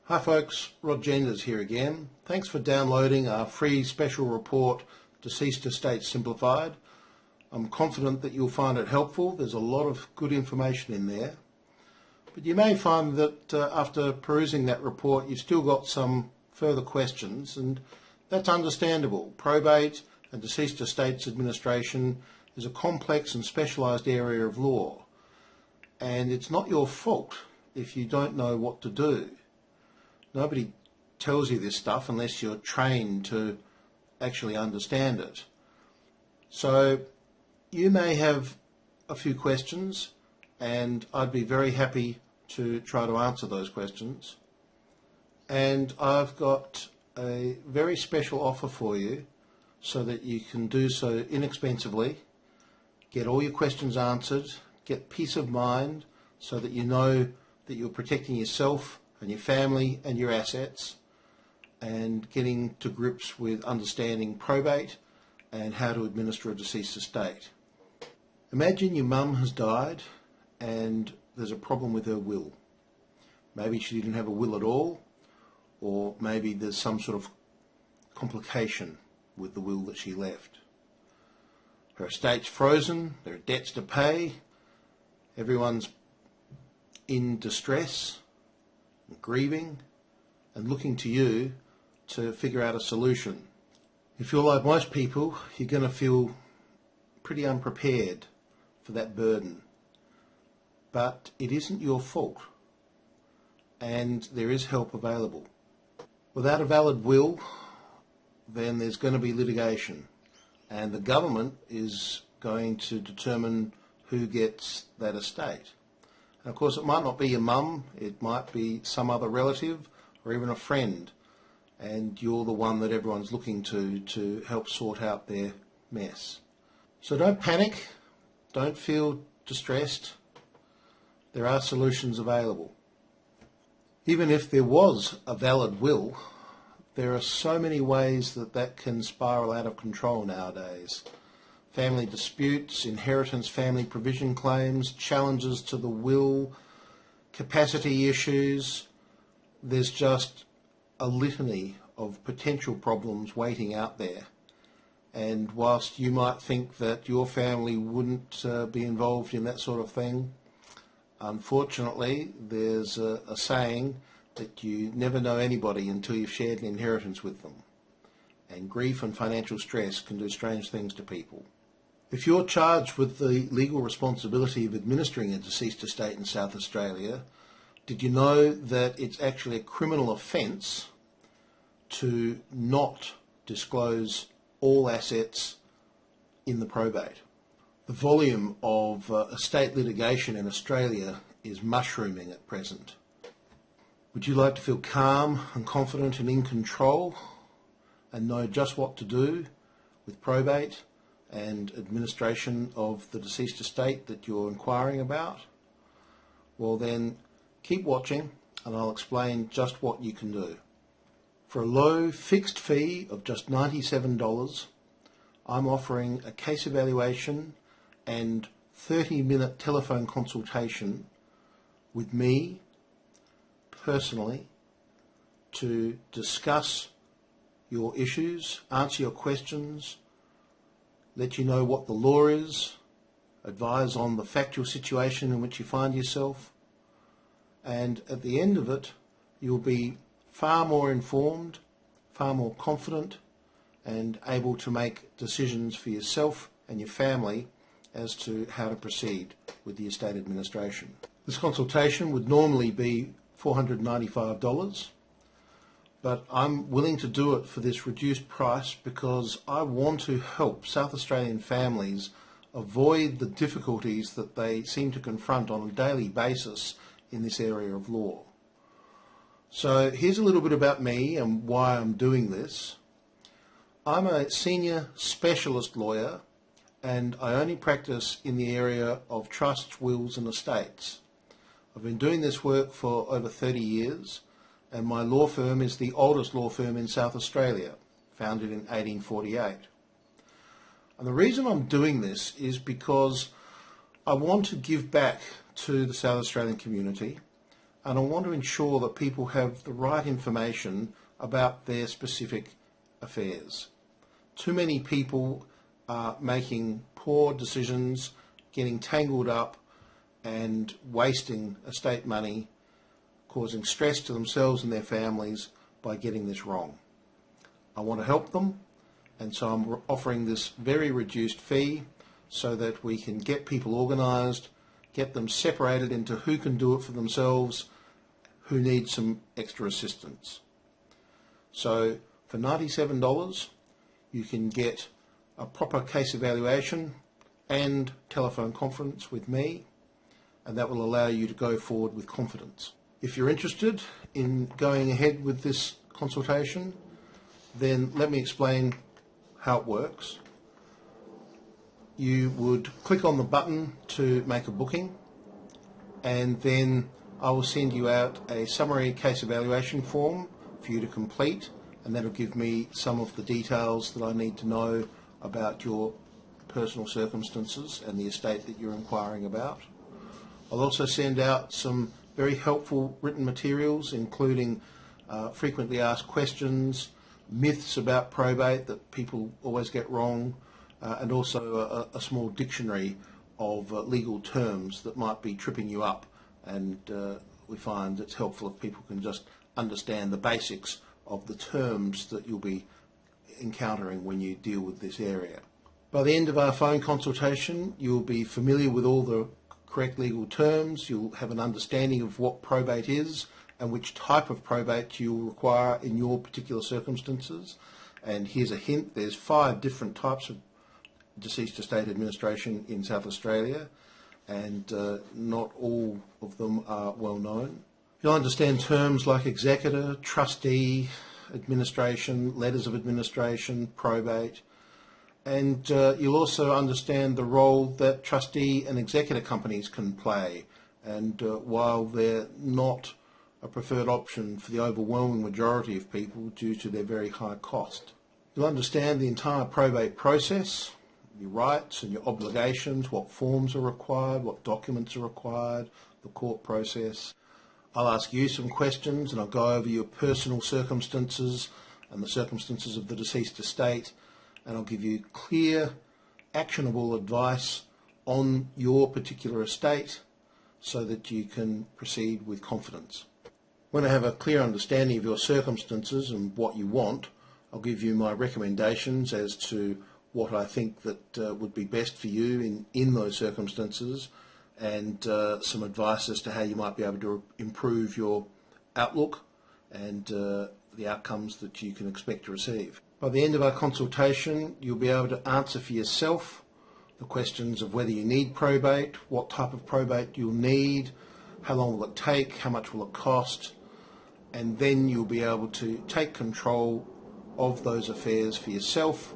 Hi folks, Rod Genders here again. Thanks for downloading our free special report, Deceased Estates Simplified. I'm confident that you'll find it helpful. There's a lot of good information in there. But you may find that after perusing that report you've still got some further questions, and that's understandable. Probate and deceased estates administration is a complex and specialised area of law, and it's not your fault if you don't know what to do. Nobody tells you this stuff unless you're trained to actually understand it. So you may have a few questions, and I'd be very happy to try to answer those questions. And I've got a very special offer for you so that you can do so inexpensively, get all your questions answered, get peace of mind so that you know that you're protecting yourself and your family and your assets, and getting to grips with understanding probate and how to administer a deceased estate. Imagine your mum has died and there's a problem with her will. Maybe she didn't have a will at all, or maybe there's some sort of complication with the will that she left. Her estate's frozen, there are debts to pay, everyone's in distress, grieving, and looking to you to figure out a solution. If you're like most people, you're going to feel pretty unprepared for that burden. But it isn't your fault, and there is help available. Without a valid will, then there's going to be litigation, and the government is going to determine who gets that estate. And of course, it might not be your mum, it might be some other relative or even a friend, and you're the one that everyone's looking to help sort out their mess. So don't panic, don't feel distressed. There are solutions available. Even if there was a valid will, there are so many ways that can spiral out of control nowadays. Family disputes, inheritance family provision claims, challenges to the will, capacity issues. There's just a litany of potential problems waiting out there. And whilst you might think that your family wouldn't be involved in that sort of thing, unfortunately there's a saying that you never know anybody until you've shared an inheritance with them. And grief and financial stress can do strange things to people. If you're charged with the legal responsibility of administering a deceased estate in South Australia, did you know that it's actually a criminal offence to not disclose all assets in the probate? The volume of estate litigation in Australia is mushrooming at present. Would you like to feel calm and confident and in control and know just what to do with probate and administration of the deceased estate that you're inquiring about? Well then, keep watching and I'll explain just what you can do. For a low fixed fee of just $97, I'm offering a case evaluation and 30-minute telephone consultation with me personally to discuss your issues, answer your questions, let you know what the law is, advise on the factual situation in which you find yourself, and at the end of it you'll be far more informed, far more confident, and able to make decisions for yourself and your family as to how to proceed with the estate administration. This consultation would normally be $495, but I'm willing to do it for this reduced price because I want to help South Australian families avoid the difficulties that they seem to confront on a daily basis in this area of law. So here's a little bit about me and why I'm doing this. I'm a senior specialist lawyer and I only practice in the area of trusts, wills and estates. I've been doing this work for over 30 years, and my law firm is the oldest law firm in South Australia, founded in 1848. And the reason I'm doing this is because I want to give back to the South Australian community. and I want to ensure that people have the right information about their specific affairs. Too many people are making poor decisions, getting tangled up and wasting estate money, causing stress to themselves and their families by getting this wrong. I want to help them, and so I'm offering this very reduced fee so that we can get people organised, get them separated into who can do it for themselves, who need some extra assistance. So for $97 you can get a proper case evaluation and telephone conference with me, and that will allow you to go forward with confidence. If you're interested in going ahead with this consultation, then let me explain how it works. You would click on the button to make a booking, and then I will send you out a summary case evaluation form for you to complete, and that'll give me some of the details that I need to know about your personal circumstances and the estate that you're inquiring about. I'll also send out some very helpful written materials, including frequently asked questions, myths about probate that people always get wrong, and also a small dictionary of legal terms that might be tripping you up, and we find it's helpful if people can just understand the basics of the terms that you'll be encountering when you deal with this area. By the end of our phone consultation, you'll be familiar with all the correct legal terms, you'll have an understanding of what probate is and which type of probate you'll require in your particular circumstances. And here's a hint, there's 5 different types of deceased estate administration in South Australia, and not all of them are well known. You'll understand terms like executor, trustee, administration, letters of administration, probate, and you'll also understand the role that trustee and executor companies can play, and while they're not a preferred option for the overwhelming majority of people due to their very high cost. You'll understand the entire probate process, your rights and your obligations, what forms are required, what documents are required, the court process. I'll ask you some questions and I'll go over your personal circumstances and the circumstances of the deceased estate, and I'll give you clear, actionable advice on your particular estate so that you can proceed with confidence. When I have a clear understanding of your circumstances and what you want, I'll give you my recommendations as to what I think that would be best for you in those circumstances, and some advice as to how you might be able to improve your outlook and the outcomes that you can expect to receive. By the end of our consultation, you'll be able to answer for yourself the questions of whether you need probate, what type of probate you'll need, how long will it take, how much will it cost, and then you'll be able to take control of those affairs for yourself,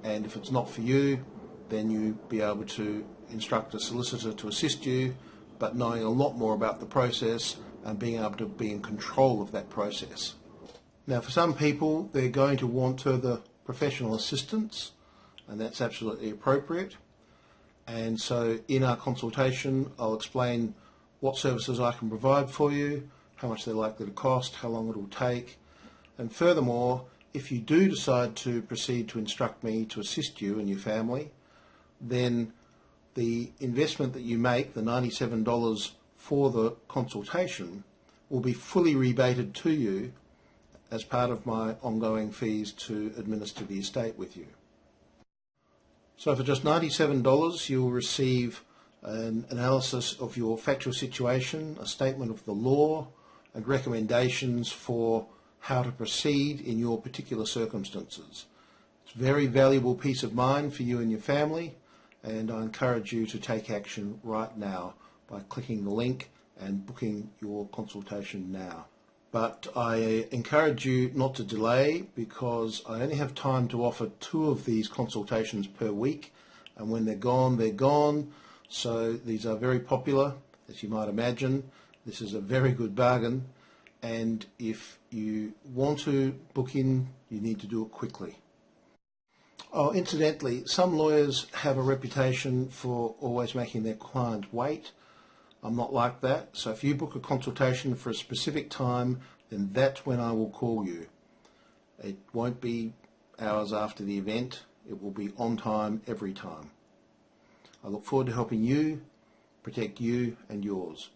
and if it's not for you, then you'll be able to instruct a solicitor to assist you, but knowing a lot more about the process and being able to be in control of that process. Now, for some people, they're going to want further professional assistance, and that's absolutely appropriate. And so in our consultation, I'll explain what services I can provide for you, how much they're likely to cost, how long it will take, and furthermore, if you do decide to proceed to instruct me to assist you and your family, then the investment that you make, the $97 for the consultation, will be fully rebated to you as part of my ongoing fees to administer the estate with you. So for just $97, you'll receive an analysis of your factual situation, a statement of the law, and recommendations for how to proceed in your particular circumstances. It's a very valuable peace of mind for you and your family, and I encourage you to take action right now by clicking the link and booking your consultation now. But I encourage you not to delay, because I only have time to offer 2 of these consultations per week, and when they're gone, they're gone. So these are very popular, as you might imagine. This is a very good bargain, and if you want to book in, you need to do it quickly. Oh, incidentally, some lawyers have a reputation for always making their client wait, I'm not like that, so if you book a consultation for a specific time, then that's when I will call you. It won't be hours after the event, it will be on time every time. I look forward to helping you protect you and yours.